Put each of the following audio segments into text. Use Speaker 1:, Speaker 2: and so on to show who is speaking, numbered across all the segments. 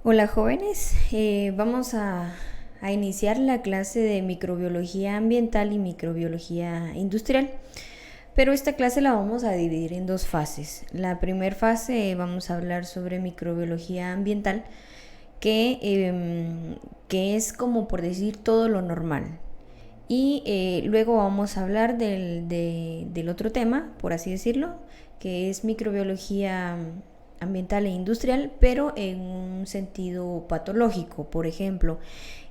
Speaker 1: Hola jóvenes, vamos a iniciar la clase de microbiología ambiental y microbiología industrial, pero esta clase la vamos a dividir en dos fases. La primera fase vamos a hablar sobre microbiología ambiental, que es como por decir todo lo normal. Y luego vamos a hablar del otro tema, por así decirlo, que es microbiología ambiental e industrial, pero en un sentido patológico. Por ejemplo,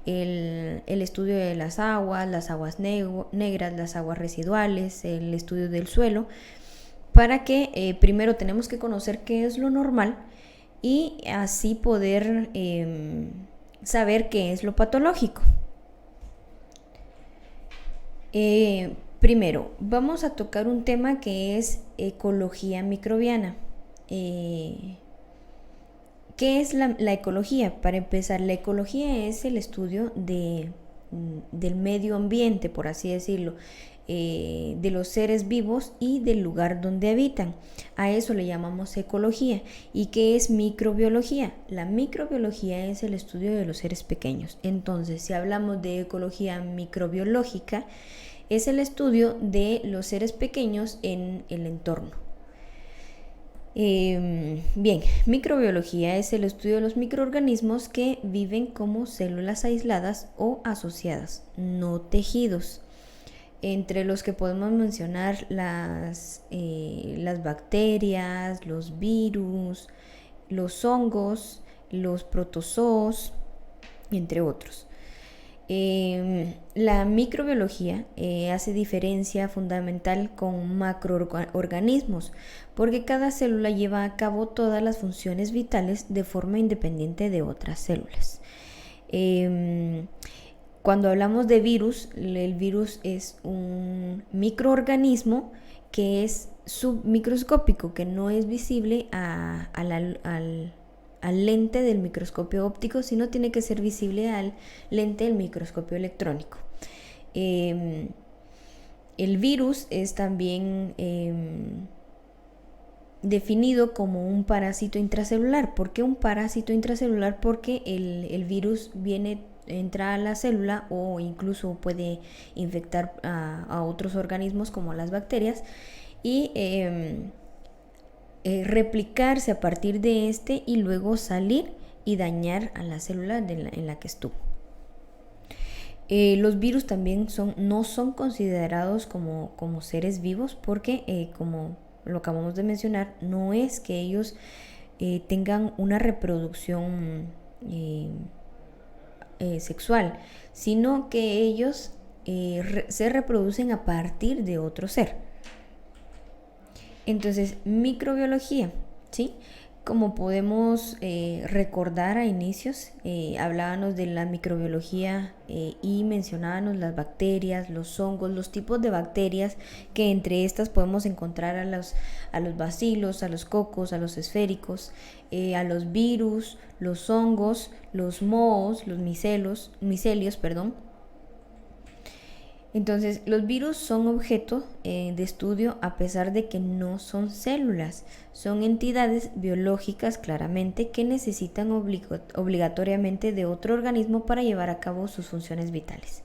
Speaker 1: el estudio de las aguas negras, las aguas residuales, el estudio del suelo, para que primero tenemos que conocer qué es lo normal y así poder saber qué es lo patológico. Primero, vamos a tocar un tema que es ecología microbiana. ¿Qué es la ecología? Para empezar, la ecología es el estudio del medio ambiente, por así decirlo, de los seres vivos y del lugar donde habitan. A eso le llamamos ecología. ¿Y qué es microbiología? La microbiología es el estudio de los seres pequeños. Entonces, si hablamos de ecología microbiológica, es el estudio de los seres pequeños en el entorno. Bien, microbiología es el estudio de los microorganismos que viven como células aisladas o asociadas, no tejidos, entre los que podemos mencionar las bacterias, los virus, los hongos, los protozoos, entre otros. La microbiología hace diferencia fundamental con macroorganismos, porque cada célula lleva a cabo todas las funciones vitales de forma independiente de otras células. Cuando hablamos de virus, el virus es un microorganismo que es submicroscópico, que no es visible al lente del microscopio óptico, sino tiene que ser visible al lente del microscopio electrónico. El virus es también definido como un parásito intracelular. ¿Por qué un parásito intracelular? Porque el virus entra a la célula o incluso puede infectar a otros organismos como las bacterias y replicarse a partir de este y luego salir y dañar a la célula en la que estuvo. Los virus también no son considerados como seres vivos porque, como lo acabamos de mencionar, no es que ellos tengan una reproducción sexual, sino que ellos se reproducen a partir de otro ser. Entonces, microbiología, ¿sí? Como podemos recordar a inicios, hablábamos de la microbiología y mencionábamos las bacterias, los hongos, los tipos de bacterias que entre estas podemos encontrar a los bacilos, a los cocos, a los esféricos, a los virus, los hongos, los mohos, los micelios, perdón. Entonces, los virus son objeto de estudio a pesar de que no son células, son entidades biológicas claramente que necesitan obligatoriamente de otro organismo para llevar a cabo sus funciones vitales.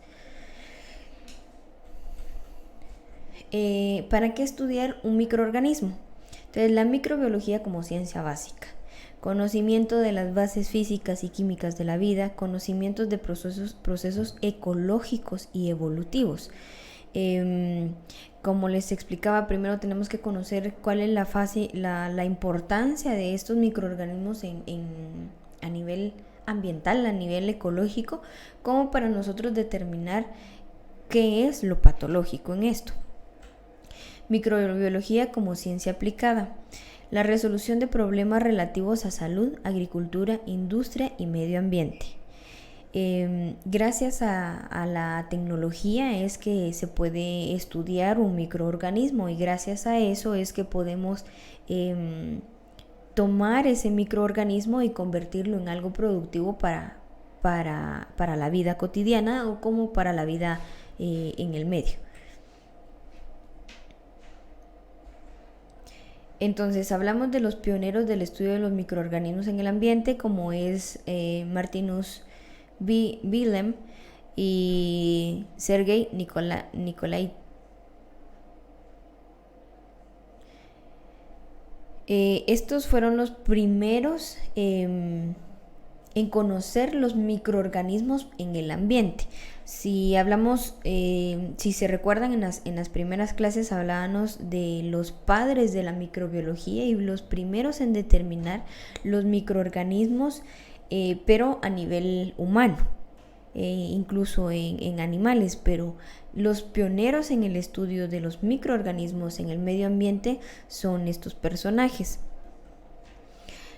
Speaker 1: ¿Para qué estudiar un microorganismo? Entonces, la microbiología como ciencia básica. Conocimiento de las bases físicas y químicas de la vida, conocimientos de procesos ecológicos y evolutivos. Como les explicaba, primero tenemos que conocer cuál es la importancia de estos microorganismos a nivel ambiental, a nivel ecológico, como para nosotros determinar qué es lo patológico en esto. Microbiología como ciencia aplicada. La resolución de problemas relativos a salud, agricultura, industria y medio ambiente. Gracias a la tecnología es que se puede estudiar un microorganismo y gracias a eso es que podemos tomar ese microorganismo y convertirlo en algo productivo para la vida cotidiana o como para la vida en el medio. Entonces hablamos de los pioneros del estudio de los microorganismos en el ambiente, como es Martinus Willem y Sergei Nikolai. Estos fueron los primeros en conocer los microorganismos en el ambiente. Si hablamos, si se recuerdan, en las primeras clases hablábamos de los padres de la microbiología y los primeros en determinar los microorganismos, pero a nivel humano, incluso en animales, pero los pioneros en el estudio de los microorganismos en el medio ambiente son estos personajes.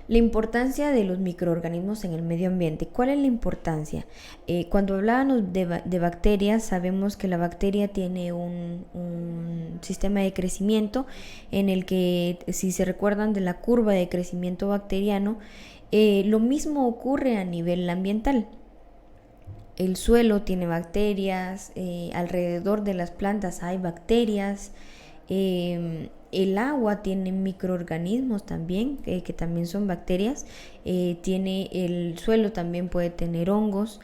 Speaker 1: La importancia de los microorganismos en el medio ambiente. ¿Cuál es la importancia? Cuando hablábamos de bacterias, sabemos que la bacteria tiene un sistema de crecimiento en el que, si se recuerdan de la curva de crecimiento bacteriano, lo mismo ocurre a nivel ambiental. El suelo tiene bacterias, alrededor de las plantas hay bacterias, el agua tiene microorganismos también, que también son bacterias, el suelo también puede tener hongos,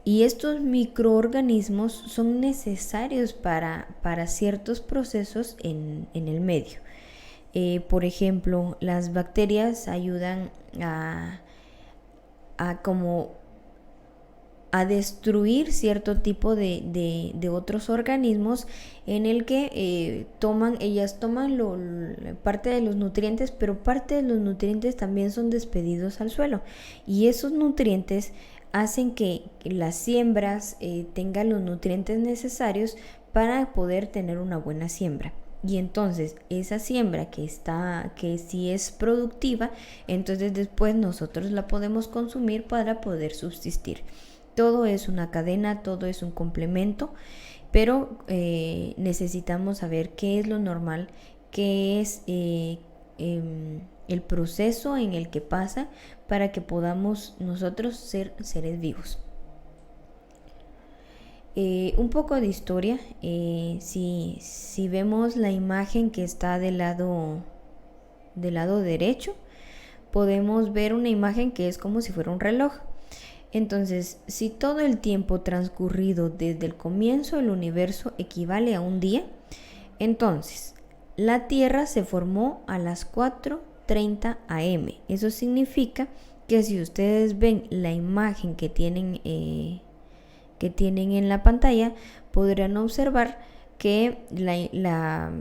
Speaker 1: y estos microorganismos son necesarios para ciertos procesos en el medio. Por ejemplo, las bacterias ayudan a destruir cierto tipo de otros organismos, en el que ellas toman parte de los nutrientes, pero parte de los nutrientes también son despedidos al suelo, y esos nutrientes hacen que las siembras tengan los nutrientes necesarios para poder tener una buena siembra. Y entonces esa siembra que sí es productiva, entonces después nosotros la podemos consumir para poder subsistir. Todo es una cadena, todo es un complemento, pero necesitamos saber qué es lo normal, qué es el proceso en el que pasa, para que podamos nosotros ser seres vivos. Un poco de historia. Si vemos la imagen que está del lado derecho, podemos ver una imagen que es como si fuera un reloj. Entonces, si todo el tiempo transcurrido desde el comienzo del universo equivale a un día, entonces la Tierra se formó a las 4:30 am. Eso significa que si ustedes ven la imagen que tienen en la pantalla, podrán observar que la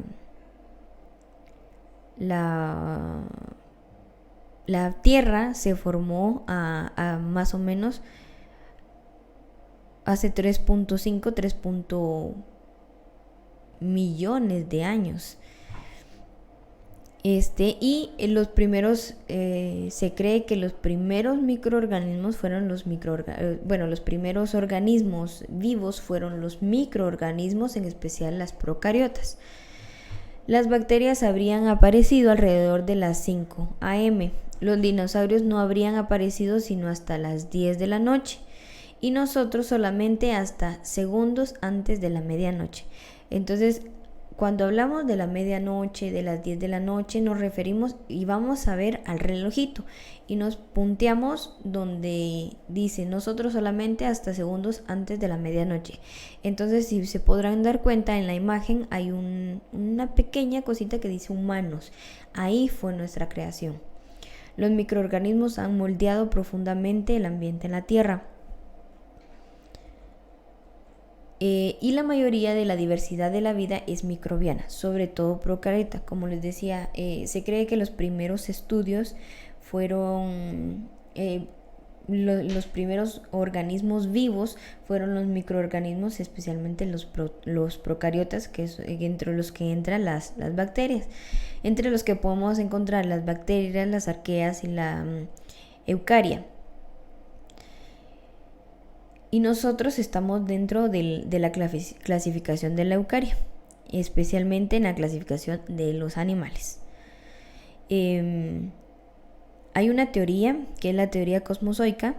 Speaker 1: Tierra se formó a más o menos hace 3.5 millones de años. Y los primeros, se cree que los primeros microorganismos fueron los primeros organismos vivos fueron los microorganismos, en especial las procariotas. Las bacterias habrían aparecido alrededor de las 5 am. Los dinosaurios no habrían aparecido sino hasta las 10 de la noche, y nosotros solamente hasta segundos antes de la medianoche. Entonces, cuando hablamos de la medianoche, de las 10 de la noche, nos referimos y vamos a ver al relojito y nos punteamos donde dice nosotros solamente hasta segundos antes de la medianoche. Entonces, si se podrán dar cuenta, en la imagen hay una pequeña cosita que dice humanos. Ahí fue nuestra creación. Los microorganismos han moldeado profundamente el ambiente en la Tierra. Y la mayoría de la diversidad de la vida es microbiana, sobre todo procariota. Como les decía, se cree que los primeros estudios fueron los primeros organismos vivos fueron los microorganismos, especialmente los procariotas, que es entre los que entran las bacterias, entre los que podemos encontrar las bacterias, las arqueas y la eucaria. Y nosotros estamos dentro de la clasificación de la eucaria, especialmente en la clasificación de los animales. Hay una teoría, que es la teoría cosmozoica,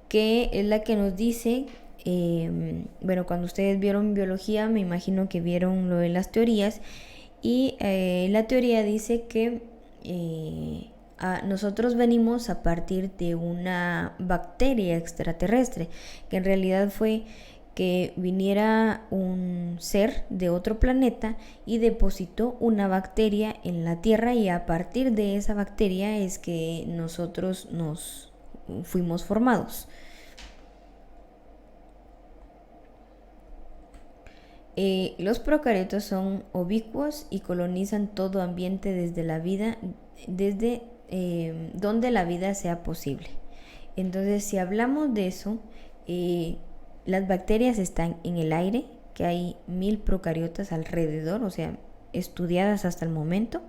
Speaker 1: que es la que nos dice, cuando ustedes vieron biología, me imagino que vieron lo de las teorías, y la teoría dice que nosotros venimos a partir de una bacteria extraterrestre, que en realidad fue que viniera un ser de otro planeta y depositó una bacteria en la Tierra, y a partir de esa bacteria es que nosotros nos fuimos formados. Los procariotas son oblicuos y colonizan todo ambiente desde la vida, desde donde la vida sea posible. Entonces, si hablamos de eso, las bacterias están en el aire, que hay 1000 procariotas alrededor, o sea, estudiadas hasta el momento.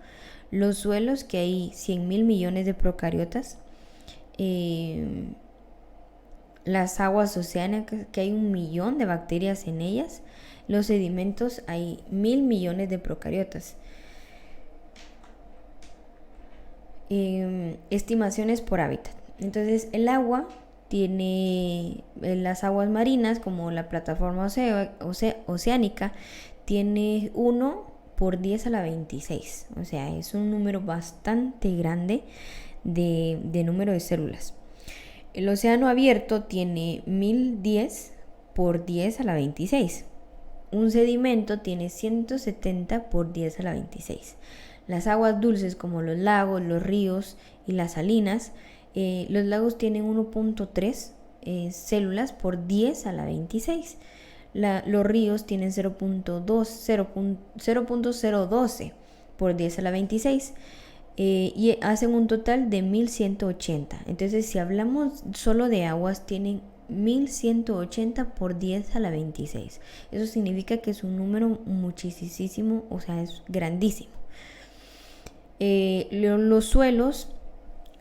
Speaker 1: Los suelos, que hay 100.000 millones de procariotas. Las aguas oceánicas, que hay 1.000.000 de bacterias en ellas. Los sedimentos, hay 1.000 millones de procariotas. Estimaciones por hábitat. Entonces, el agua tiene, las aguas marinas, como la plataforma oceánica, tiene 1 por 10 a la 26. O sea, es un número bastante grande de número de células. El océano abierto tiene 1010 por 10 a la 26. Un sedimento tiene 170 por 10 a la 26. Las aguas dulces, como los lagos, los ríos y las salinas, los lagos tienen 1.3 células por 10 a la 26. Los ríos tienen 0.012 por 10 a la 26. Y hacen un total de 1180. Entonces, si hablamos solo de aguas, tienen 1180 por 10 a la 26. Eso significa que es un número muchísimo, o sea, es grandísimo. Los suelos,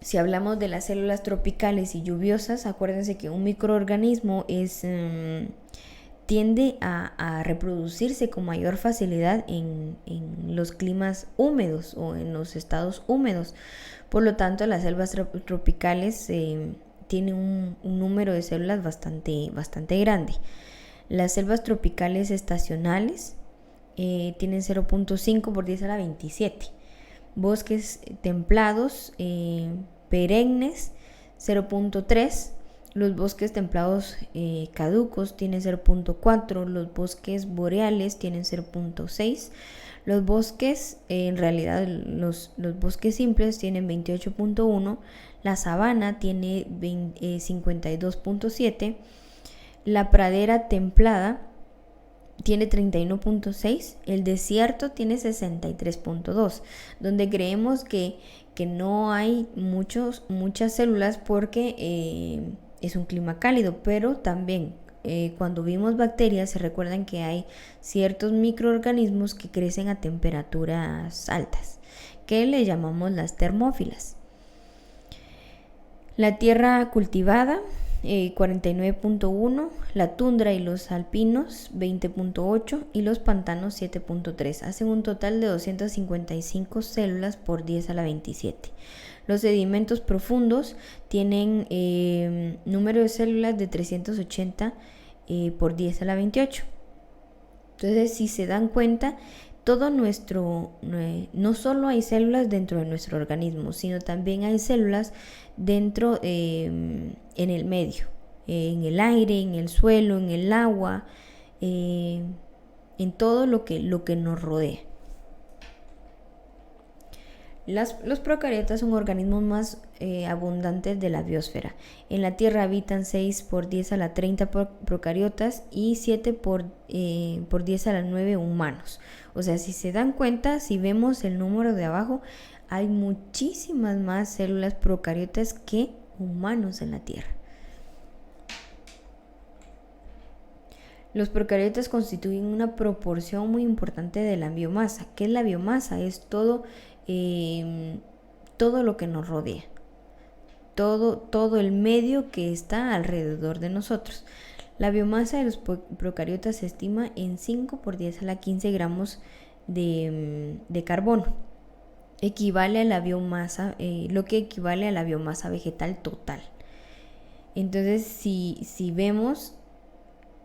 Speaker 1: si hablamos de las células tropicales y lluviosas, acuérdense que un microorganismo tiende a reproducirse con mayor facilidad en los climas húmedos o en los estados húmedos. Por lo tanto, las selvas tropicales tienen un número de células bastante grande. Las selvas tropicales estacionales tienen 0.5 por 10 a la 27. Bosques templados perennes, 0.3. Los bosques templados caducos tienen 0.4, los bosques boreales tienen 0.6, los bosques, en realidad los bosques simples tienen 28.1, la sabana tiene 52.7, la pradera templada tiene 31.6, el desierto tiene 63.2, donde creemos que no hay muchas células porque es un clima cálido, pero también cuando vimos bacterias, se recuerdan que hay ciertos microorganismos que crecen a temperaturas altas, que le llamamos las termófilas. La tierra cultivada, 49.1, la tundra y los alpinos 20.8 y los pantanos 7.3, hacen un total de 255 células por 10 a la 27. Los sedimentos profundos tienen número de células de 380 por 10 a la 28. Entonces, si se dan cuenta, todo no solo hay células dentro de nuestro organismo, sino también hay células dentro en el medio, en el aire, en el suelo, en el agua, en todo lo que nos rodea. Los procariotas son organismos más abundantes de la biosfera. En la Tierra habitan 6 por 10 a la 30 procariotas y 7 por 10 a la 9 humanos. O sea, si se dan cuenta, si vemos el número de abajo, hay muchísimas más células procariotas que humanos en la Tierra. Los procariotas constituyen una proporción muy importante de la biomasa. ¿Qué es la biomasa? Es todo lo que nos rodea, todo el medio que está alrededor de nosotros. La biomasa de los procariotas se estima en 5 por 10 a la 15 gramos de carbono. Equivale a la biomasa, lo que equivale a la biomasa vegetal total. Entonces, si vemos,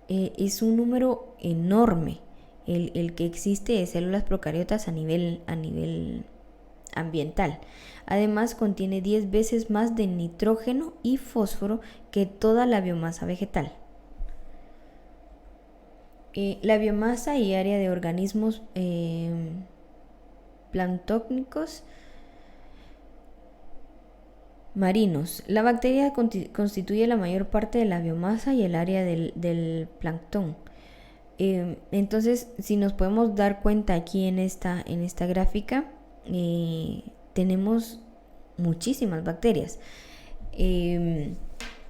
Speaker 1: es un número enorme el que existe de células procariotas a nivel ambiental. Además, contiene 10 veces más de nitrógeno y fósforo que toda la biomasa vegetal. La biomasa y área de organismos planctónicos marinos. La bacteria constituye la mayor parte de la biomasa y el área del plancton. Entonces, si nos podemos dar cuenta aquí en esta gráfica, tenemos muchísimas bacterias.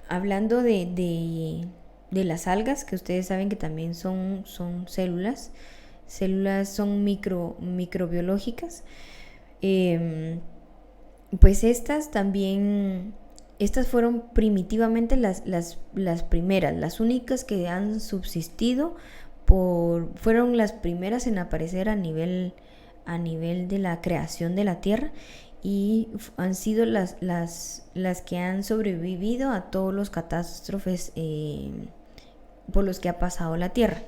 Speaker 1: Hablando de las algas, que ustedes saben que también son células son microbiológicas, pues estas fueron primitivamente las primeras, las únicas que han subsistido, fueron las primeras en aparecer a nivel de la creación de la Tierra, y han sido las que han sobrevivido a todos los catástrofes por los que ha pasado la Tierra.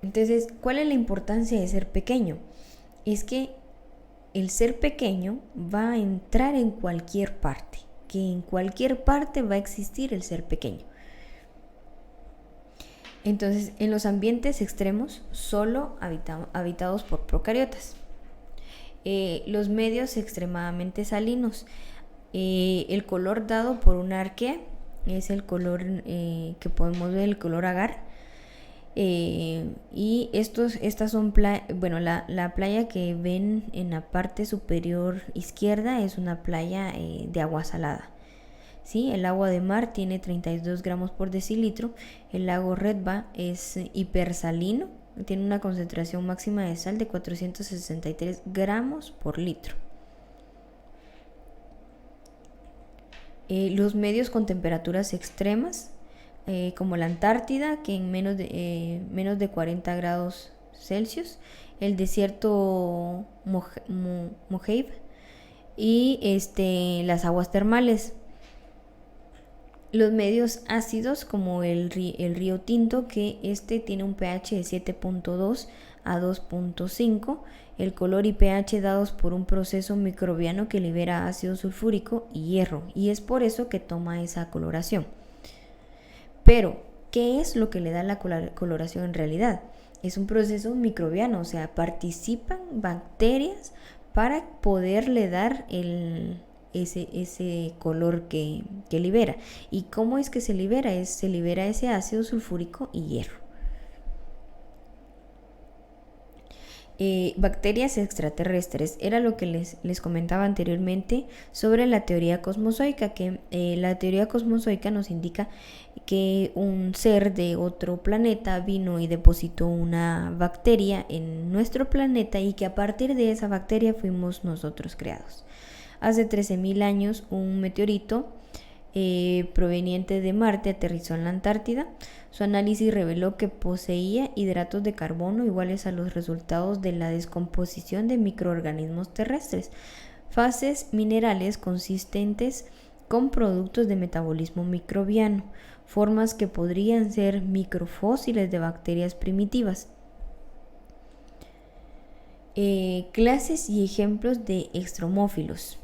Speaker 1: Entonces, ¿cuál es la importancia de ser pequeño? Es que el ser pequeño va a entrar en cualquier parte, que en cualquier parte va a existir el ser pequeño. Entonces, en los ambientes extremos, solo habitados por procariotas. Los medios extremadamente salinos. El color dado por una arquea es el color que podemos ver, el color agar. Y estas son la playa que ven en la parte superior izquierda es una playa de agua salada. ¿Sí? El agua de mar tiene 32 gramos por decilitro. El lago Redba es hipersalino, tiene una concentración máxima de sal de 463 gramos por litro. Los medios con temperaturas extremas, como la Antártida, que en menos de 40 grados Celsius, el desierto Mojave y las aguas termales. Los medios ácidos, como el río Tinto, que tiene un pH de 7.2 a 2.5, el color y pH dados por un proceso microbiano que libera ácido sulfúrico y hierro, y es por eso que toma esa coloración. Pero, ¿qué es lo que le da la coloración en realidad? Es un proceso microbiano, o sea, participan bacterias para poderle dar ese color que libera. ¿Y cómo es que se libera? Se libera ese ácido sulfúrico y hierro. Bacterias extraterrestres. Era lo que les comentaba anteriormente sobre la teoría cosmozoica, que la teoría cosmozoica nos indica que un ser de otro planeta vino y depositó una bacteria en nuestro planeta, y que a partir de esa bacteria fuimos nosotros creados. Hace 13.000 años un meteorito proveniente de Marte aterrizó en la Antártida. Su análisis reveló que poseía hidratos de carbono iguales a los resultados de la descomposición de microorganismos terrestres, fases minerales consistentes con productos de metabolismo microbiano, formas que podrían ser microfósiles de bacterias primitivas. Clases y ejemplos de extremófilos.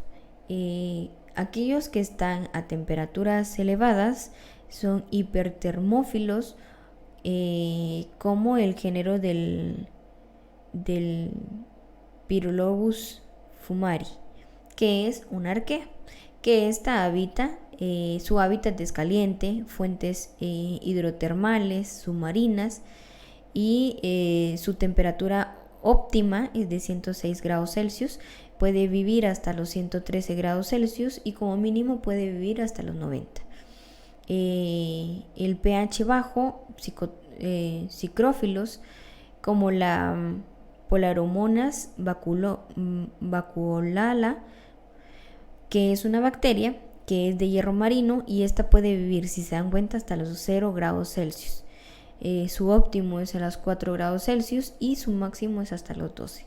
Speaker 1: Aquellos que están a temperaturas elevadas son hipertermófilos, como el género del Pyrrolobus fumari, que es una arquea, que su hábitat es caliente, fuentes hidrotermales, submarinas, y su temperatura óptima es de 106 grados Celsius. Puede vivir hasta los 113 grados Celsius y como mínimo puede vivir hasta los 90. El pH bajo, psicrófilos, como la Polaromonas vacuolala, que es una bacteria que es de hierro marino, y esta puede vivir, si se dan cuenta, hasta los 0 grados Celsius. Su óptimo es a los 4 grados Celsius y su máximo es hasta los 12.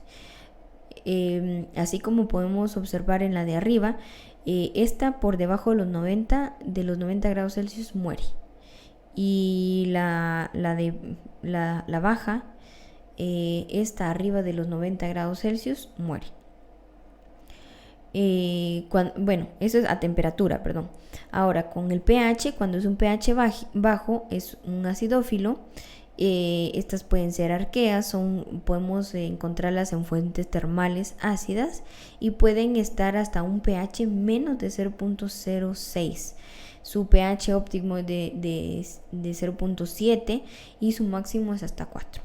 Speaker 1: Así como podemos observar en la de arriba, esta por debajo de los 90 grados Celsius muere, y la baja está arriba de los 90 grados Celsius, muere. Bueno, eso es a temperatura, perdón. Ahora, con el pH, cuando es un pH bajo, es un acidófilo. Estas pueden ser arqueas, podemos encontrarlas en fuentes termales ácidas y pueden estar hasta un pH menos de 0.06. Su pH óptimo es de 0.7 y su máximo es hasta 4.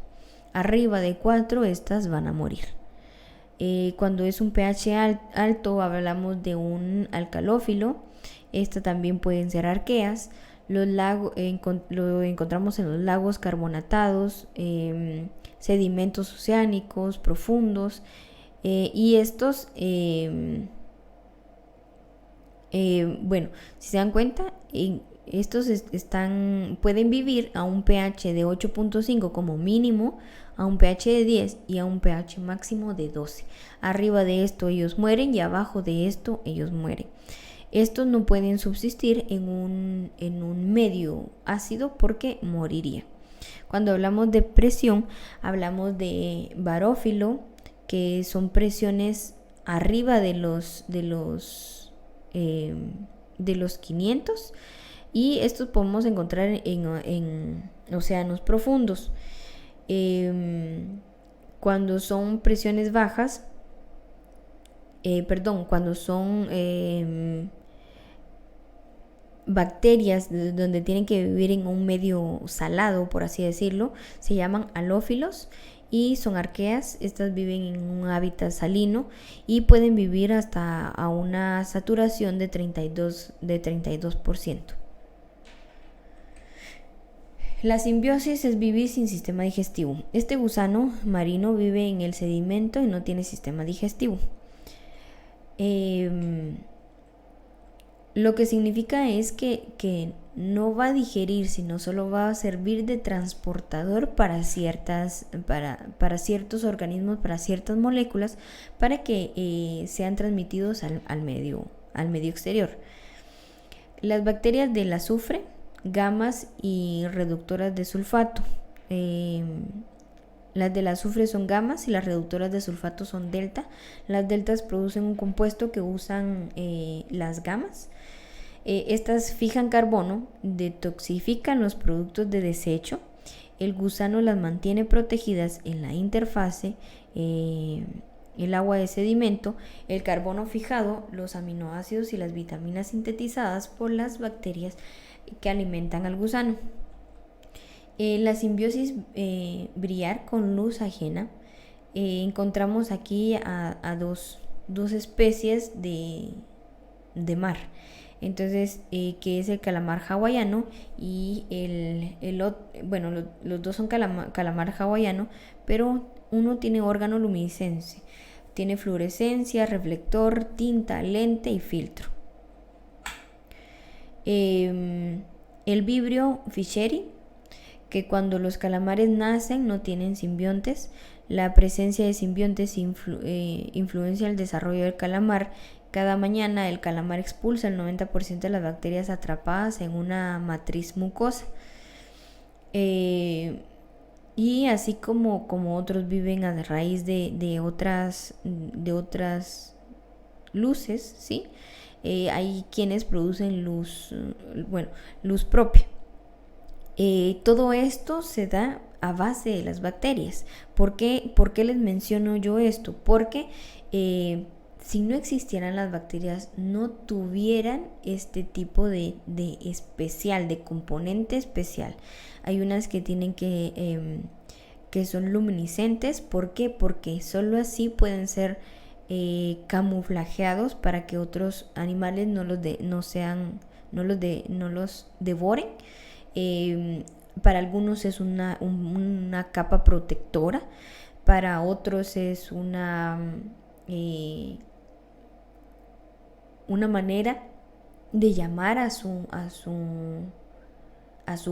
Speaker 1: Arriba de 4 estas van a morir. Cuando es un pH alto hablamos de un alcalófilo. Estas también pueden ser arqueas. Lo encontramos en los lagos carbonatados, sedimentos oceánicos profundos, y estos, bueno, si se dan cuenta, estos pueden vivir a un pH de 8.5 como mínimo, a un pH de 10 y a un pH máximo de 12. Arriba de esto ellos mueren y abajo de esto ellos mueren. Estos no pueden subsistir en un medio ácido porque moriría. Cuando hablamos de presión, hablamos de barófilo, que son presiones arriba de los 500, y estos podemos encontrar en océanos profundos. Cuando son presiones bajas, cuando son bacterias donde tienen que vivir en un medio salado, por así decirlo, se llaman halófilos y son arqueas. Estas viven en un hábitat salino y pueden vivir hasta a una saturación de 32%. La simbiosis es vivir sin sistema digestivo. Este gusano marino vive en el sedimento y no tiene sistema digestivo. Lo que significa es que no va a digerir, sino solo va a servir de transportador para ciertos organismos, para ciertas moléculas, para que sean transmitidos al medio exterior. Las bacterias del azufre, gamas y reductoras de sulfato. Las del azufre son gamas y las reductoras de sulfato son delta. Las deltas producen un compuesto que usan las gamas. Estas fijan carbono, detoxifican los productos de desecho. El gusano las mantiene protegidas en la interfase, el agua de sedimento, el carbono fijado, los aminoácidos y las vitaminas sintetizadas por las bacterias que alimentan al gusano. La simbiosis brillar con luz ajena. Encontramos aquí a dos dos especies de mar. Entonces, que es el calamar hawaiano y los dos son calamar hawaiano, pero uno tiene órgano luminiscente, tiene fluorescencia, reflector, tinta, lente y filtro. El vibrio fischeri, que cuando los calamares nacen no tienen simbiontes. La presencia de simbiontes influencia el desarrollo del calamar. Cada mañana el calamar expulsa el 90% de las bacterias atrapadas en una matriz mucosa. Y así como otros viven a raíz de otras luces, ¿sí? Hay quienes producen luz propia. Todo esto se da a base de las bacterias. ¿Por qué les menciono yo esto? Porque si no existieran las bacterias, no tuvieran este tipo de componente especial. Hay unas que tienen que son luminiscentes. ¿Por qué? Porque solo así pueden ser camuflajeados para que otros animales no los devoren. Para algunos es una capa protectora, para otros es una manera de llamar a su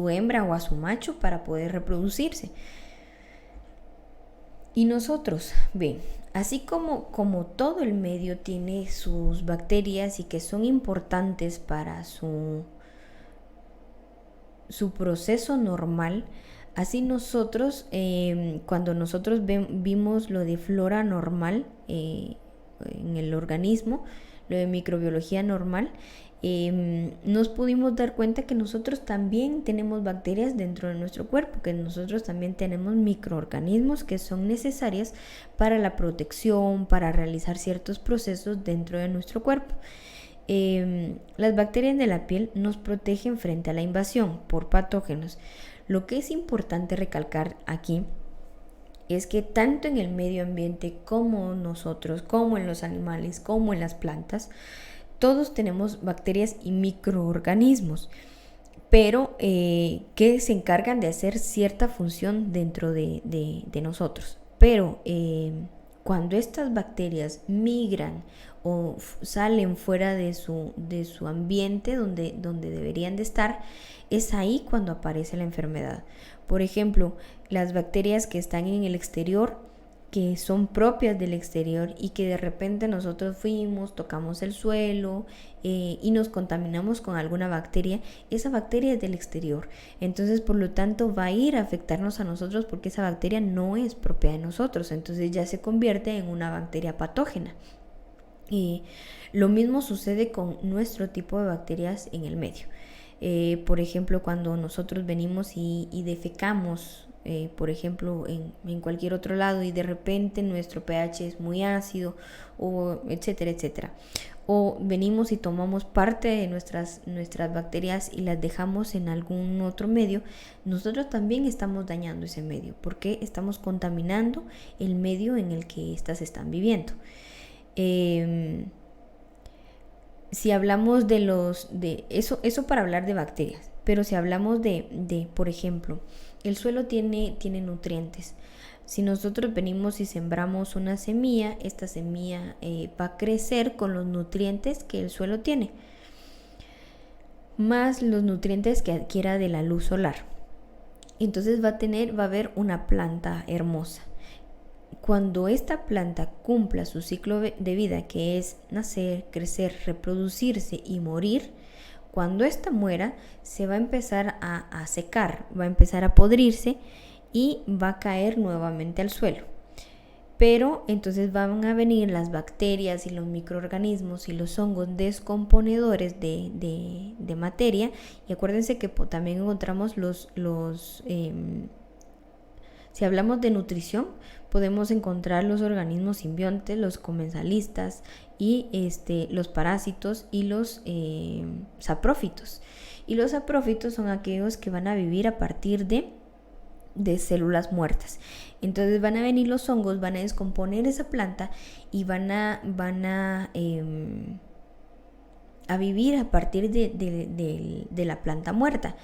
Speaker 1: hembra o a su macho para poder reproducirse. Y nosotros, así como todo el medio tiene sus bacterias y que son importantes para su proceso normal, Así nosotros, cuando nosotros vimos lo de flora normal en el organismo, lo de microbiología normal, nos pudimos dar cuenta que nosotros también tenemos bacterias dentro de nuestro cuerpo, que nosotros también tenemos microorganismos que son necesarias para la protección, para realizar ciertos procesos dentro de nuestro cuerpo. Las bacterias de la piel nos protegen frente a la invasión por patógenos. Lo que es importante recalcar aquí es que tanto en el medio ambiente como nosotros, como en los animales, como en las plantas, todos tenemos bacterias y microorganismos, pero que se encargan de hacer cierta función dentro de nosotros. Pero cuando estas bacterias migran o salen fuera de su ambiente donde deberían de estar, es ahí cuando aparece la enfermedad. Por ejemplo, las bacterias que están en el exterior, que son propias del exterior y que de repente nosotros fuimos, tocamos el suelo y nos contaminamos con alguna bacteria, esa bacteria es del exterior. Entonces, por lo tanto, va a ir a afectarnos a nosotros porque esa bacteria no es propia de nosotros. Entonces ya se convierte en una bacteria patógena. Y lo mismo sucede con nuestro tipo de bacterias en el medio. Por ejemplo, cuando nosotros venimos y defecamos, por ejemplo, en cualquier otro lado y de repente nuestro pH es muy ácido, o etcétera, etcétera. O venimos y tomamos parte de nuestras bacterias y las dejamos en algún otro medio, nosotros también estamos dañando ese medio porque estamos contaminando el medio en el que éstas están viviendo. Si hablamos de eso para hablar de bacterias, pero si hablamos de por ejemplo, el suelo tiene nutrientes. Si nosotros venimos y sembramos una semilla, esta semilla va a crecer con los nutrientes que el suelo tiene, más los nutrientes que adquiera de la luz solar. Entonces va a haber una planta hermosa. Cuando esta planta cumpla su ciclo de vida, que es nacer, crecer, reproducirse y morir, cuando esta muera se va a empezar a secar, va a empezar a podrirse y va a caer nuevamente al suelo. Pero entonces van a venir las bacterias y los microorganismos y los hongos descomponedores de materia. Y acuérdense que también encontramos si hablamos de nutrición, podemos encontrar los organismos simbiontes, los comensalistas y los parásitos y los saprófitos. Y los saprófitos son aquellos que van a vivir a partir de células muertas. Entonces van a venir los hongos, van a descomponer esa planta y van a vivir a partir de la planta muerta.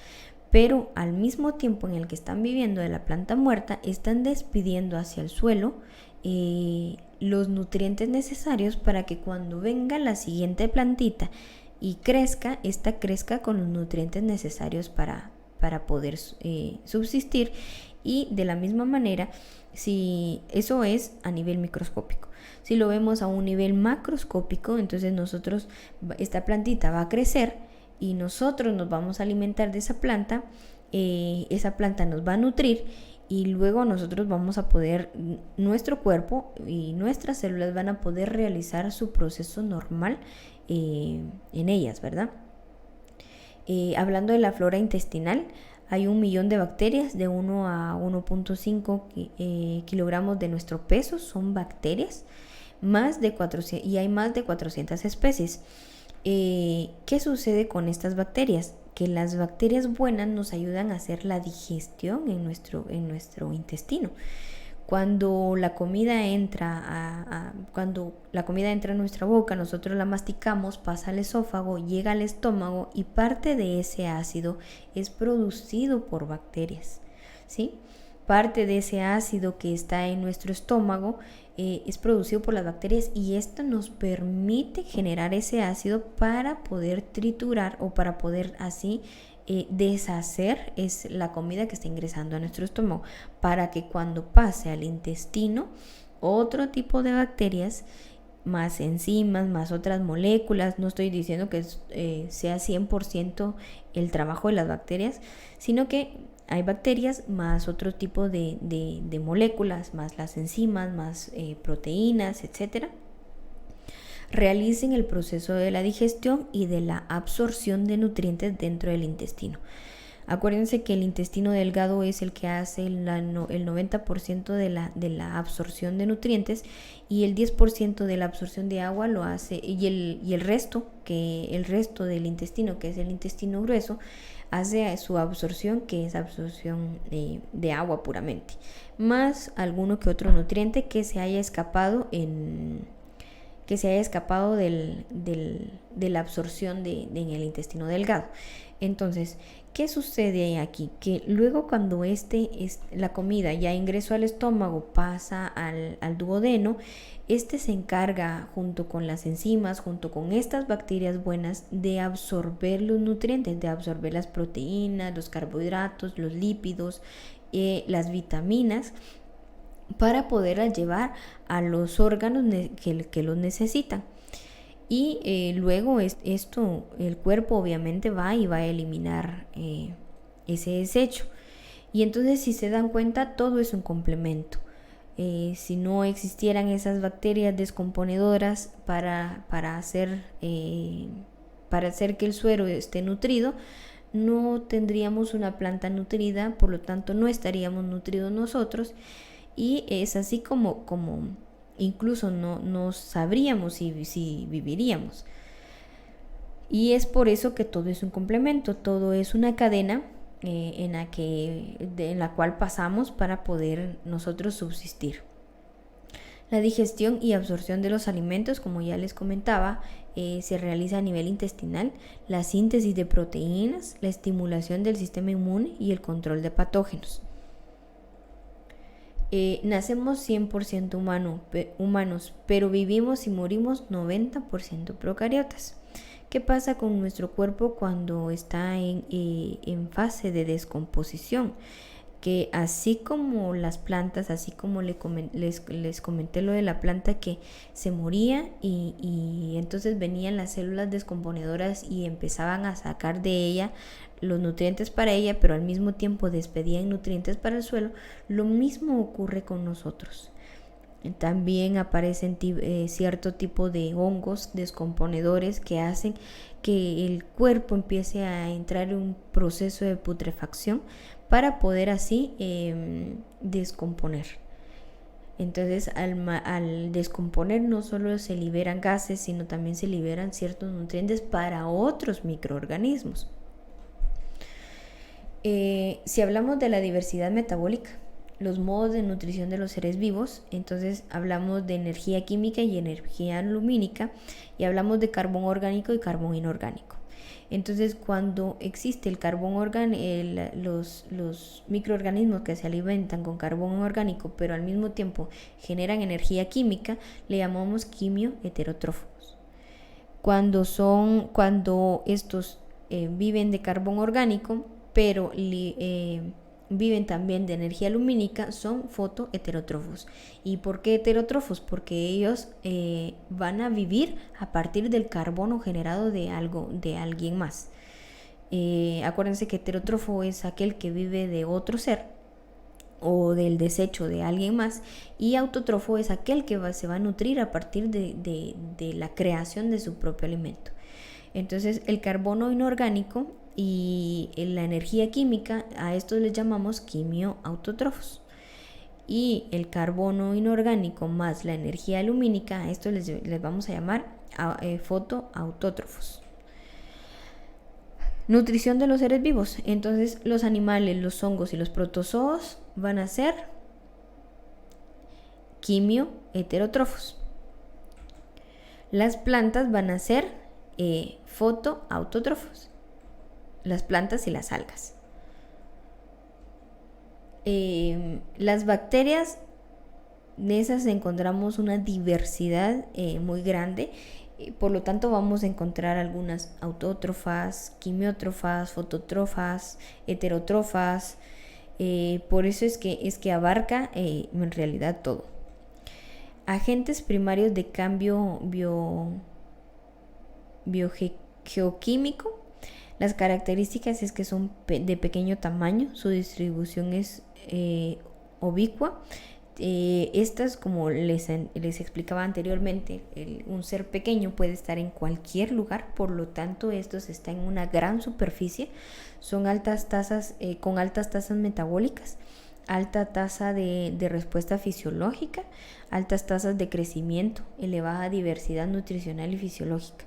Speaker 1: Pero al mismo tiempo en el que están viviendo de la planta muerta, están despidiendo hacia el suelo los nutrientes necesarios para que cuando venga la siguiente plantita y crezca, esta crezca con los nutrientes necesarios para poder subsistir. Y de la misma manera, si eso es a nivel microscópico, si lo vemos a un nivel macroscópico, entonces esta plantita va a crecer y nosotros nos vamos a alimentar de esa planta nos va a nutrir y luego nosotros vamos a poder, nuestro cuerpo y nuestras células van a poder realizar su proceso normal en ellas, ¿verdad? Hablando de la flora intestinal, hay 1 millón de bacterias, de 1 a 1.5 kilogramos de nuestro peso son bacterias, y hay más de 400 especies. ¿Qué sucede con estas bacterias? Que las bacterias buenas nos ayudan a hacer la digestión en nuestro intestino. Cuando la comida entra a nuestra boca, nosotros la masticamos, pasa al esófago, llega al estómago y parte de ese ácido es producido por bacterias, ¿sí? Parte de ese ácido que está en nuestro estómago es producido por las bacterias y esto nos permite generar ese ácido para poder triturar o para poder así deshacer la comida que está ingresando a nuestro estómago, para que cuando pase al intestino otro tipo de bacterias, más enzimas, más otras moléculas, no estoy diciendo que sea 100% el trabajo de las bacterias, sino que hay bacterias más otro tipo de moléculas, más las enzimas, más proteínas, etcétera, realicen el proceso de la digestión y de la absorción de nutrientes dentro del intestino. Acuérdense que el intestino delgado es el que hace el 90% de la absorción de nutrientes, y el 10% de la absorción de agua lo hace, y el resto del intestino, que es el intestino grueso, hace su absorción, que es absorción de agua puramente, más alguno que otro nutriente que se haya escapado de la absorción en el intestino delgado. Entonces, ¿qué sucede aquí? Que luego, cuando la comida ya ingresó al estómago, pasa al duodeno, se encarga, junto con las enzimas, junto con estas bacterias buenas, de absorber los nutrientes, de absorber las proteínas, los carbohidratos, los lípidos, las vitaminas, para poderlas llevar a los órganos que los necesitan. Y luego el cuerpo obviamente va a eliminar ese desecho. Y entonces, si se dan cuenta, todo es un complemento. Si no existieran esas bacterias descomponedoras para hacer que el suero esté nutrido, no tendríamos una planta nutrida, por lo tanto no estaríamos nutridos nosotros, y es así como incluso no sabríamos si viviríamos. Y es por eso que todo es un complemento, todo es una cadena en la cual pasamos para poder nosotros subsistir. La digestión y absorción de los alimentos, como ya les comentaba, se realiza a nivel intestinal, la síntesis de proteínas, la estimulación del sistema inmune y el control de patógenos. Nacemos 100% humanos, pero vivimos y morimos 90% procariotas. ¿Qué pasa con nuestro cuerpo cuando está en fase de descomposición? Que así como las plantas, así como les comenté lo de la planta que se moría y entonces venían las células descomponedoras y empezaban a sacar de ella los nutrientes para ella, pero al mismo tiempo despedían nutrientes para el suelo, lo mismo ocurre con nosotros. También aparecen cierto tipo de hongos descomponedores que hacen que el cuerpo empiece a entrar en un proceso de putrefacción para poder así descomponer. Entonces, al descomponer, no solo se liberan gases, sino también se liberan ciertos nutrientes para otros microorganismos. Si hablamos de la diversidad metabólica, los modos de nutrición de los seres vivos, entonces hablamos de energía química y energía lumínica, y hablamos de carbón orgánico y carbón inorgánico. Entonces, cuando existe el carbón orgánico, los microorganismos que se alimentan con carbón orgánico, pero al mismo tiempo generan energía química, le llamamos quimioheterótrofos. Cuando estos viven de carbón orgánico, pero viven también de energía lumínica, son fotoheterótrofos. ¿Y por qué heterótrofos? Porque ellos van a vivir a partir del carbono generado de alguien más. Acuérdense que heterótrofo es aquel que vive de otro ser o del desecho de alguien más, y autótrofo es aquel que se va a nutrir a partir de la creación de su propio alimento. Entonces, el carbono inorgánico y la energía química, a estos les llamamos quimioautótrofos. Y el carbono inorgánico más la energía lumínica, a estos les vamos a llamar fotoautótrofos. Nutrición de los seres vivos. Entonces, los animales, los hongos y los protozoos van a ser quimioheterótrofos. Las plantas van a ser fotoautótrofos. Las plantas y las algas. Las bacterias, de esas encontramos una diversidad muy grande, por lo tanto vamos a encontrar algunas autótrofas, quimiótrofas, fotótrofas, heterótrofas. Por eso es que abarca en realidad todo. Agentes primarios de cambio biogeoquímico. Las características es que son de pequeño tamaño, su distribución es ubicua. Estas, como les explicaba anteriormente, un ser pequeño puede estar en cualquier lugar, por lo tanto estos están en una gran superficie, son altas tasas, con altas tasas metabólicas, alta tasa de respuesta fisiológica, altas tasas de crecimiento, elevada diversidad nutricional y fisiológica.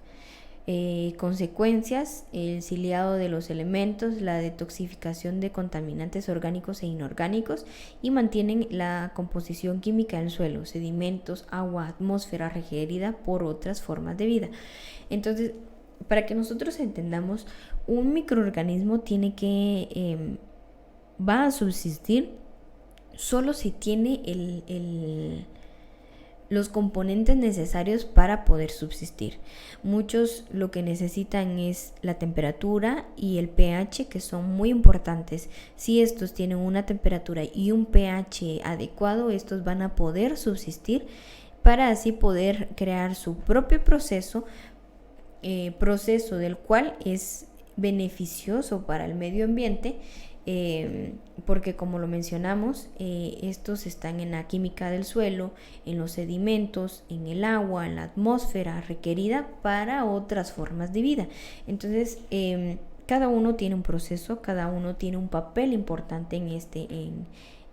Speaker 1: Consecuencias: el ciliado de los elementos, la detoxificación de contaminantes orgánicos e inorgánicos, y mantienen la composición química del suelo, sedimentos, agua, atmósfera requerida por otras formas de vida. Entonces, para que nosotros entendamos, un microorganismo tiene que va a subsistir solo si tiene los componentes necesarios para poder subsistir. Muchos lo que necesitan es la temperatura y el pH, que son muy importantes. Si estos tienen una temperatura y un pH adecuado, estos van a poder subsistir para así poder crear su propio proceso del cual es beneficioso para el medio ambiente, porque, como lo mencionamos, estos están en la química del suelo, en los sedimentos, en el agua, en la atmósfera requerida para otras formas de vida. Entonces, cada uno tiene un proceso, cada uno tiene un papel importante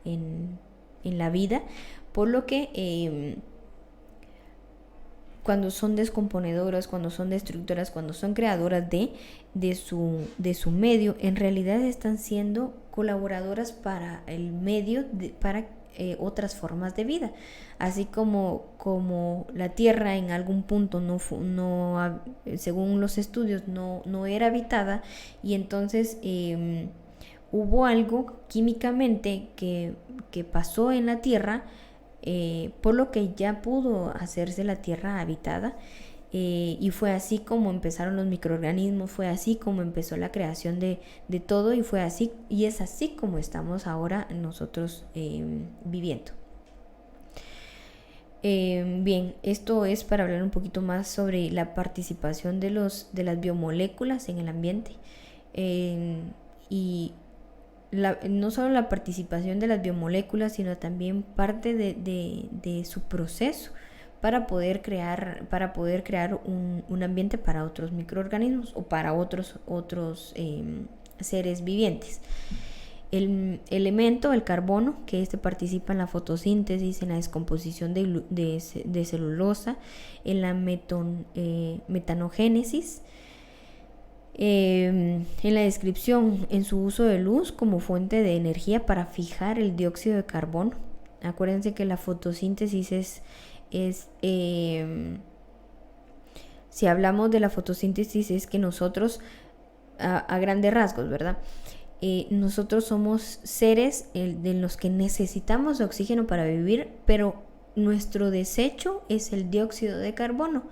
Speaker 1: en la vida, por lo que cuando son descomponedoras, cuando son destructoras, cuando son creadoras de su medio, en realidad están siendo colaboradoras para el medio, para otras formas de vida. Así como la Tierra en algún punto según los estudios, no era habitada, y entonces hubo algo químicamente que pasó en la Tierra, por lo que ya pudo hacerse la Tierra habitada, y fue así como empezaron los microorganismos, fue así como empezó la creación de todo, y es así como estamos ahora nosotros viviendo. Bien, esto es para hablar un poquito más sobre la participación de las biomoléculas en el ambiente, y no solo la participación de las biomoléculas, sino también parte de su proceso para poder crear un ambiente para otros microorganismos o para otros seres vivientes. El elemento, el carbono, que participa en la fotosíntesis, en la descomposición de celulosa, en la metanogénesis, en la descripción, en su uso de luz como fuente de energía para fijar el dióxido de carbono. Acuérdense que la fotosíntesis si hablamos de la fotosíntesis, es que nosotros, a grandes rasgos, ¿verdad? Nosotros somos seres de los que necesitamos oxígeno para vivir, pero nuestro desecho es el dióxido de carbono.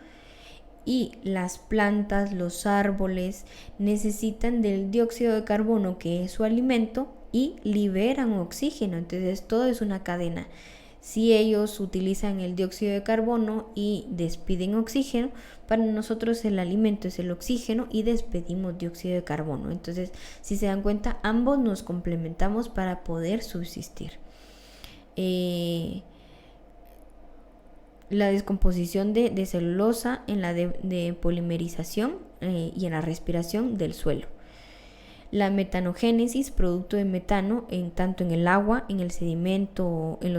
Speaker 1: Y las plantas, los árboles necesitan del dióxido de carbono, que es su alimento, y liberan oxígeno. Entonces todo es una cadena. Si ellos utilizan el dióxido de carbono y despiden oxígeno, para nosotros el alimento es el oxígeno y despedimos dióxido de carbono. Entonces, si se dan cuenta, ambos nos complementamos para poder subsistir. La descomposición de celulosa, en la de polimerización y en la respiración del suelo. La metanogénesis, producto de metano, tanto en el agua, en los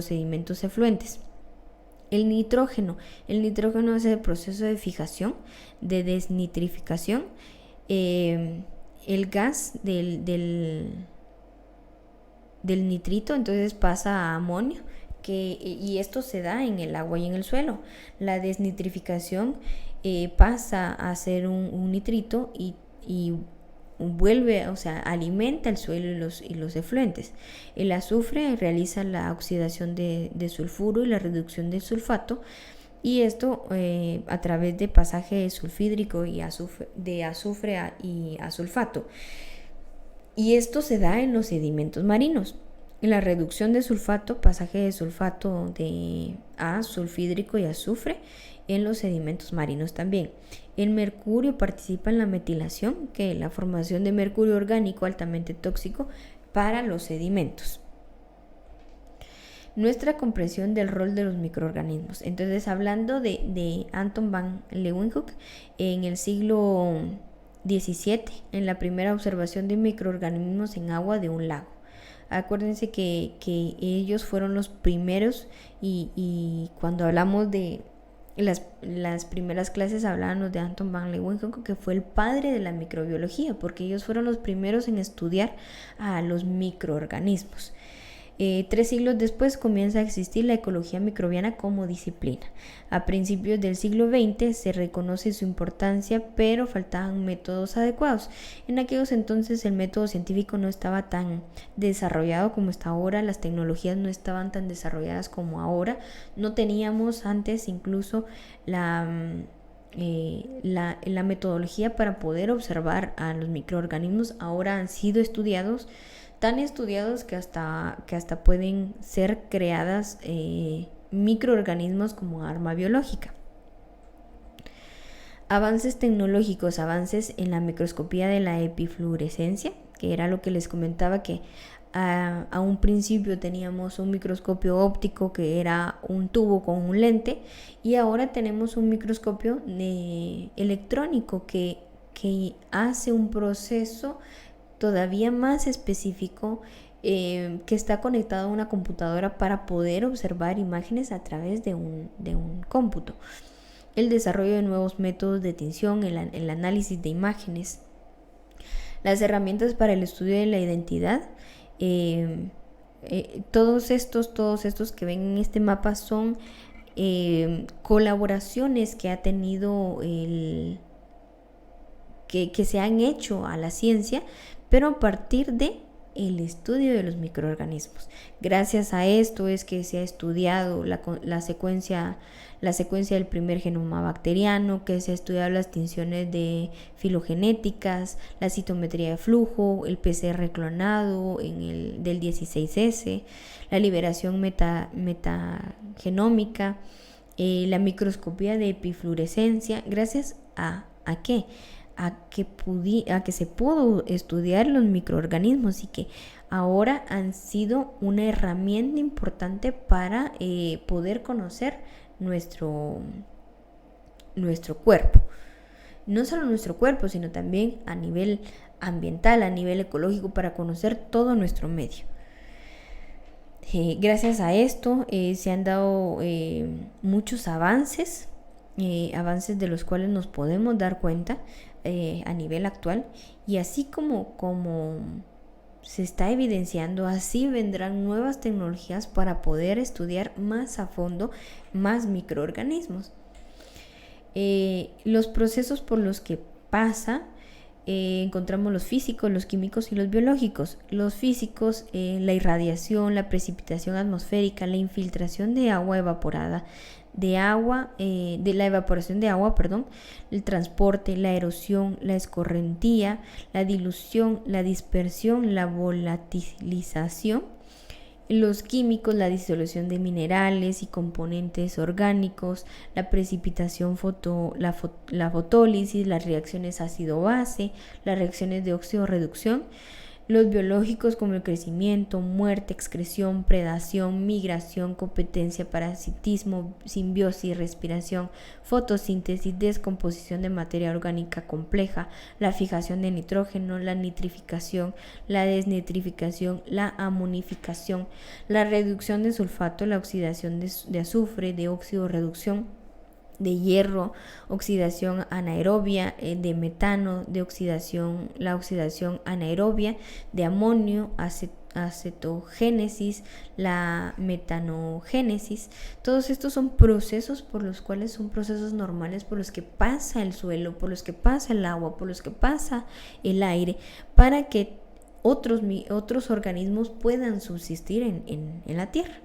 Speaker 1: sedimentos efluentes. El nitrógeno es el proceso de fijación, de desnitrificación. El gas del nitrito entonces pasa a amonio, y esto se da en el agua y en el suelo. La desnitrificación pasa a ser un nitrito y vuelve, o sea, alimenta el suelo y los efluentes. El azufre realiza la oxidación de sulfuro y la reducción del sulfato, y esto a través de pasaje sulfídrico y de azufre y a sulfato. Y esto se da en los sedimentos marinos. la reducción de sulfato, pasaje de sulfato a sulfhídrico y azufre en los sedimentos marinos también. El mercurio participa en la metilación, que es la formación de mercurio orgánico altamente tóxico para los sedimentos. Nuestra comprensión del rol de los microorganismos. Entonces, hablando de Anton van Leeuwenhoek, en el siglo XVII, en la primera observación de microorganismos en agua de un lago. Acuérdense que ellos fueron los primeros y cuando hablamos de las primeras clases hablábamos de Anton van Leeuwenhoek, que fue el padre de la microbiología, porque ellos fueron los primeros en estudiar a los microorganismos. 3 siglos después comienza a existir la ecología microbiana como disciplina. A principios del siglo XX se reconoce su importancia, pero faltaban métodos adecuados. En aquellos entonces el método científico no estaba tan desarrollado como está ahora, las tecnologías no estaban tan desarrolladas como ahora, no teníamos antes incluso la metodología para poder observar a los microorganismos. Ahora han sido estudiados, tan estudiados que hasta pueden ser creadas microorganismos como arma biológica. Avances tecnológicos, avances en la microscopía de la epifluorescencia, que era lo que les comentaba, que a un principio teníamos un microscopio óptico que era un tubo con un lente, y ahora tenemos un microscopio electrónico que hace un proceso todavía más específico, que está conectado a una computadora para poder observar imágenes a través de un cómputo. El desarrollo de nuevos métodos de tinción, el análisis de imágenes, las herramientas para el estudio de la identidad. Todos estos que ven en este mapa son colaboraciones que ha tenido que se han hecho a la ciencia, pero a partir de el estudio de los microorganismos. Gracias a esto es que se ha estudiado la secuencia del primer genoma bacteriano, que se ha estudiado las tinciones de filogenéticas, la citometría de flujo, el PCR clonado del 16S, la liberación metagenómica, la microscopía de epifluorescencia. Gracias ¿a qué? A que se pudo estudiar los microorganismos y que ahora han sido una herramienta importante para poder conocer nuestro cuerpo. No solo nuestro cuerpo, sino también a nivel ambiental, a nivel ecológico, para conocer todo nuestro medio. Gracias a esto se han dado muchos avances de los cuales nos podemos dar cuenta a nivel actual, y así como se está evidenciando, así vendrán nuevas tecnologías para poder estudiar más a fondo más microorganismos. Los procesos por los que pasa, encontramos los físicos, los químicos y los biológicos. Los físicos, la irradiación, la precipitación atmosférica, la infiltración de agua evaporada, de la evaporación de agua, el transporte, la erosión, la escorrentía, la dilución, la dispersión, la volatilización. Los químicos, la disolución de minerales y componentes orgánicos, la precipitación, la fotólisis, las reacciones ácido-base, las reacciones de óxido-reducción. Los biológicos, como el crecimiento, muerte, excreción, predación, migración, competencia, parasitismo, simbiosis, respiración, fotosíntesis, descomposición de materia orgánica compleja, la fijación de nitrógeno, la nitrificación, la desnitrificación, la amonificación, la reducción de sulfato, la oxidación de azufre, de óxido, reducción de hierro, oxidación anaerobia, de metano, la oxidación anaerobia, de amonio, acetogénesis, la metanogénesis. Todos estos son procesos son procesos normales por los que pasa el suelo, por los que pasa el agua, por los que pasa el aire, para que otros organismos puedan subsistir en la Tierra.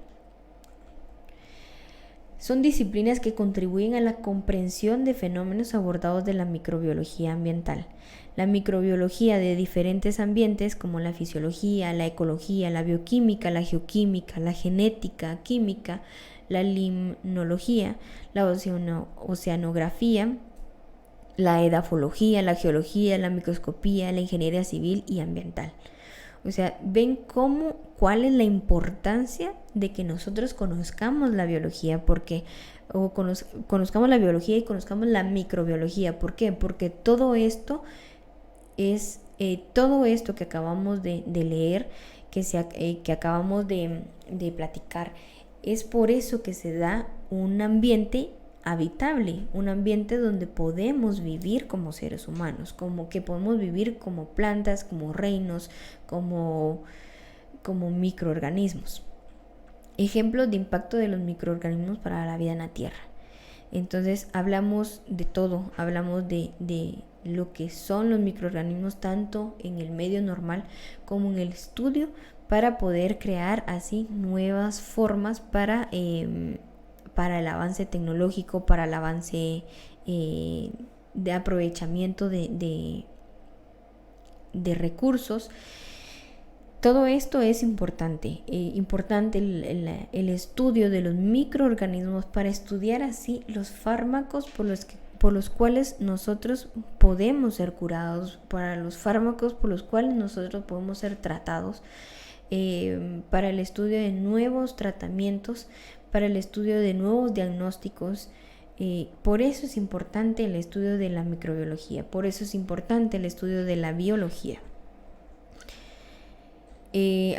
Speaker 1: Son disciplinas que contribuyen a la comprensión de fenómenos abordados de la microbiología ambiental. La microbiología de diferentes ambientes como la fisiología, la ecología, la bioquímica, la geoquímica, la genética, química, la limnología, la oceanografía, la edafología, la geología, la microscopía, la ingeniería civil y ambiental. O sea, ven cuál es la importancia de que nosotros conozcamos la biología, conozcamos la biología y conozcamos la microbiología. ¿Por qué? Porque todo esto que acabamos de leer, que acabamos de platicar, es por eso que se da un ambiente habitable, un ambiente donde podemos vivir como seres humanos, como que podemos vivir como plantas, como reinos, como microorganismos. Ejemplos de impacto de los microorganismos para la vida en la Tierra. Entonces hablamos de todo, hablamos de lo que son los microorganismos tanto en el medio normal como en el estudio, para poder crear así nuevas formas para el avance tecnológico, para el avance de aprovechamiento de recursos. Todo esto es importante el estudio de los microorganismos para estudiar así los fármacos por los cuales nosotros podemos ser curados, para los fármacos por los cuales nosotros podemos ser tratados, para el estudio de nuevos tratamientos, para el estudio de nuevos diagnósticos. Por eso es importante el estudio de la microbiología, por eso es importante el estudio de la biología.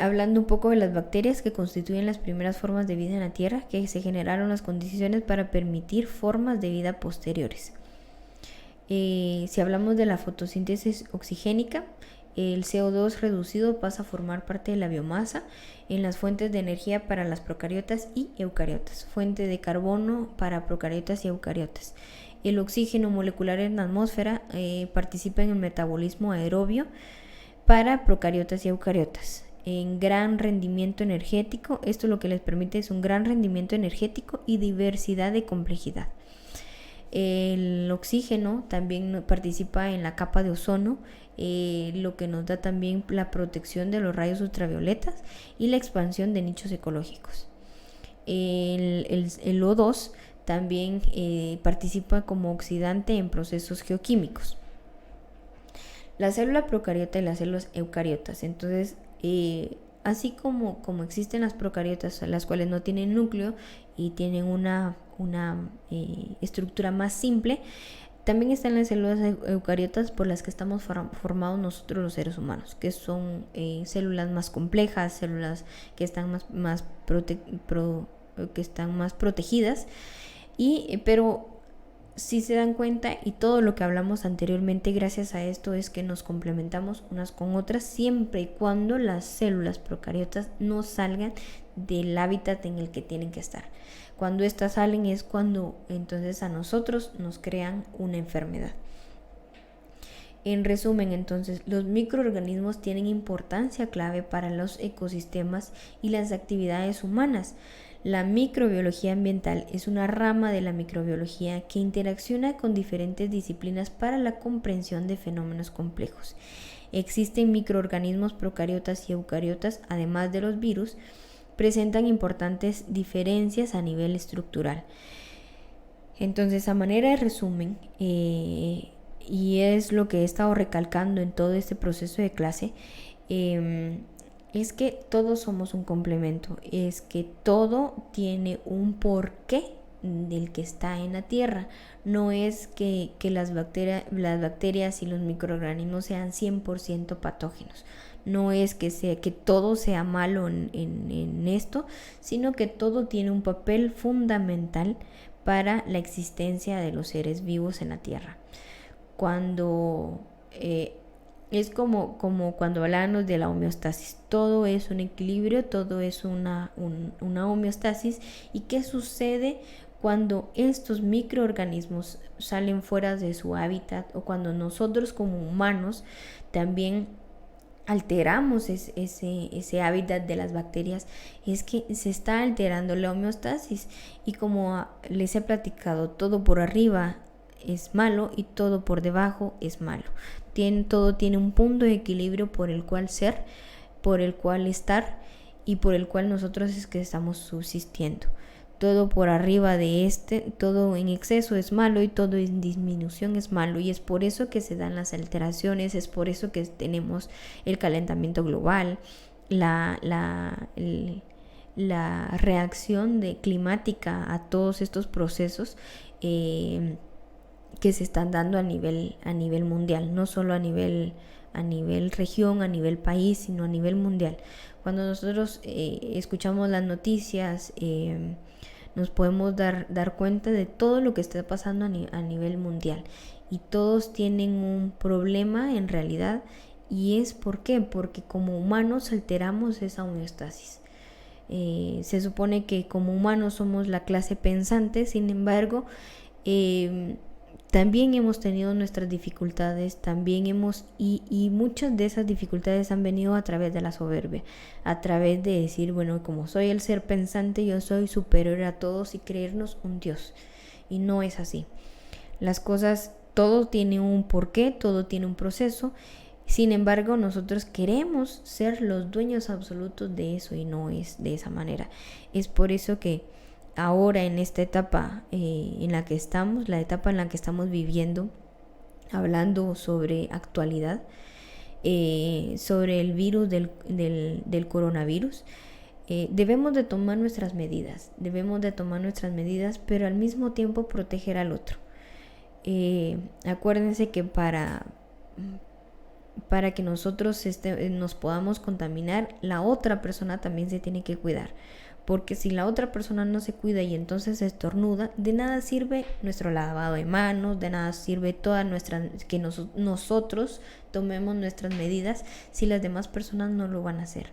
Speaker 1: Hablando un poco de las bacterias que constituyen las primeras formas de vida en la Tierra, que se generaron las condiciones para permitir formas de vida posteriores. Si hablamos de la fotosíntesis oxigénica, el CO2 reducido pasa a formar parte de la biomasa en las fuentes de energía para las procariotas y eucariotas, fuente de carbono para procariotas y eucariotas. El oxígeno molecular en la atmósfera participa en el metabolismo aerobio para procariotas y eucariotas. En gran rendimiento energético, esto lo que les permite es un gran rendimiento energético y diversidad de complejidad. El oxígeno también participa en la capa de ozono, lo que nos da también la protección de los rayos ultravioletas y la expansión de nichos ecológicos. El O2 también participa como oxidante en procesos geoquímicos. La célula procariota y las células eucariotas. Entonces, así como existen las procariotas, las cuales no tienen núcleo y tienen una estructura más simple, también están las células eucariotas por las que estamos formados nosotros los seres humanos, que son células más complejas, células que están más protegidas, pero si se dan cuenta, y todo lo que hablamos anteriormente, gracias a esto es que nos complementamos unas con otras, siempre y cuando las células procariotas no salgan del hábitat en el que tienen que estar. Cuando estas salen es cuando entonces a nosotros nos crean una enfermedad. En resumen, entonces, los microorganismos tienen importancia clave para los ecosistemas y las actividades humanas. La microbiología ambiental es una rama de la microbiología que interacciona con diferentes disciplinas para la comprensión de fenómenos complejos. Existen microorganismos procariotas y eucariotas, además de los virus, presentan importantes diferencias a nivel estructural. Entonces, a manera de resumen, y es lo que he estado recalcando en todo este proceso de clase, es que todos somos un complemento, es que todo tiene un porqué del que está en la Tierra. No es que las bacterias y los microorganismos sean 100% patógenos. No es que todo sea malo en esto, sino que todo tiene un papel fundamental para la existencia de los seres vivos en la Tierra. Cuando es como cuando hablábamos de la homeostasis, todo es un equilibrio, todo es una homeostasis. ¿Y qué sucede cuando estos microorganismos salen fuera de su hábitat, o cuando nosotros como humanos también alteramos ese hábitat de las bacterias, es que se está alterando la homeostasis. Y como les he platicado, todo por arriba es malo y todo por debajo es malo. Todo tiene un punto de equilibrio por el cual ser, por el cual estar y por el cual nosotros es que estamos subsistiendo. Todo por arriba de todo en exceso es malo y todo en disminución es malo, y es por eso que se dan las alteraciones, es por eso que tenemos el calentamiento global, la reacción climática a todos estos procesos que se están dando a nivel mundial, no solo a nivel región, a nivel país, sino a nivel mundial. Cuando nosotros escuchamos las noticias, nos podemos dar cuenta de todo lo que está pasando a nivel mundial, y todos tienen un problema en realidad, y es ¿por qué? Porque como humanos alteramos esa homeostasis. Se supone que como humanos somos la clase pensante, sin embargo, también hemos tenido nuestras dificultades, y muchas de esas dificultades han venido a través de la soberbia, a través de decir, bueno, como soy el ser pensante, yo soy superior a todos, y creernos un Dios. Y no es así. Las cosas, todo tiene un porqué, todo tiene un proceso. Sin embargo, nosotros queremos ser los dueños absolutos de eso, y no es de esa manera. Es por eso que ahora, en esta etapa en la que estamos, la etapa en la que estamos viviendo, hablando sobre actualidad, sobre el virus del coronavirus, debemos de tomar nuestras medidas, pero al mismo tiempo proteger al otro. Acuérdense que para que nosotros nos podamos contaminar, la otra persona también se tiene que cuidar. Porque si la otra persona no se cuida y entonces estornuda, de nada sirve nuestro lavado de manos, de nada sirve que nosotros tomemos nuestras medidas si las demás personas no lo van a hacer.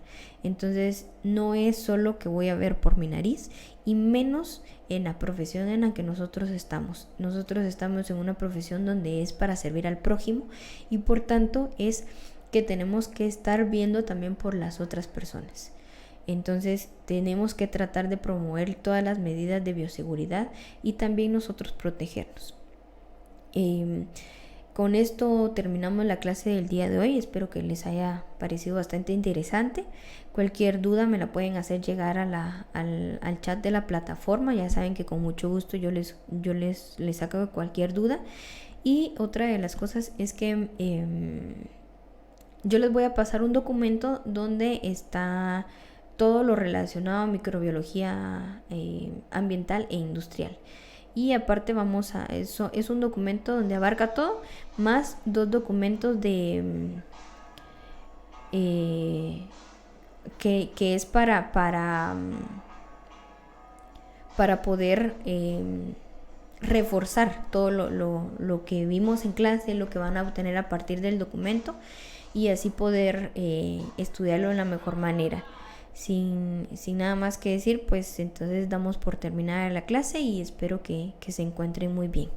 Speaker 1: Entonces no es solo que voy a ver por mi nariz, y menos en la profesión en la que nosotros estamos. Nosotros estamos en una profesión donde es para servir al prójimo, y por tanto es que tenemos que estar viendo también por las otras personas. Entonces tenemos que tratar de promover todas las medidas de bioseguridad y también nosotros protegernos. Con esto terminamos la clase del día de hoy. Espero que les haya parecido bastante interesante. Cualquier duda me la pueden hacer llegar al chat de la plataforma. Ya saben que con mucho gusto yo les saco cualquier duda. Y otra de las cosas es que yo les voy a pasar un documento donde está todo lo relacionado a microbiología ambiental e industrial. Y aparte eso es un documento donde abarca todo, más 2 documentos que es para poder reforzar todo lo que vimos en clase, lo que van a obtener a partir del documento, y así poder estudiarlo de la mejor manera. Sin nada más que decir, pues entonces damos por terminada la clase, y espero que se encuentren muy bien.